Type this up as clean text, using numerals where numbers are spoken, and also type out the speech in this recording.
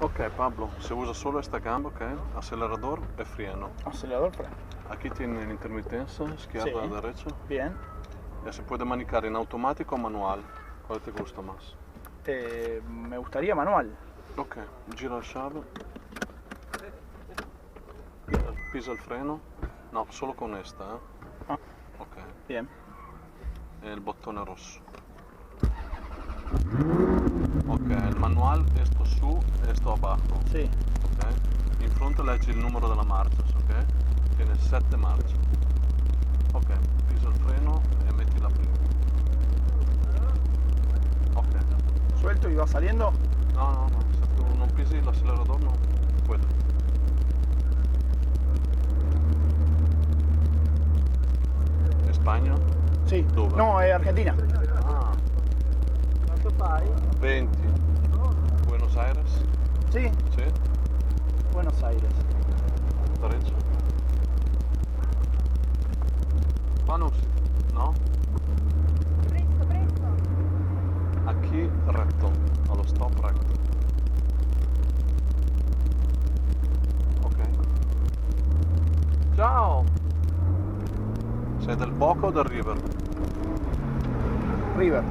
Ok, Pablo, se usa solo esta gamba, ok, acelerador y freno. Acelerador, freno. Aquí tiene la intermitencia, izquierda Sí. a derecha. Bien. Ya se puede manicar en automático o manual. ¿Cuál te gusta más? Me gustaría manual. Ok, gira la llave. Pisa il freno. No, solo con esta, eh. Ah, Ok. bien. E il bottone rosso. Ok, il manual, esto su e esto abajo. Sí. Ok. In fronte leggi il numero della marcia, ok? Tiene 7 marce. Ok, pisa il freno e metti la prima. Ok. Suelto y va saliendo. No, se tu non pisi l'accelerador no puede. Spagna? Sí. Dove? No, Argentina. Ah, Quanto fai? 20. Buenos Aires? Sí. Sì? Buenos Aires. Pareggio? Qua non si... no? Presto, presto. A chi retto? Allo stop retto. Ok. Ciao! Sei del Boca o del River? River.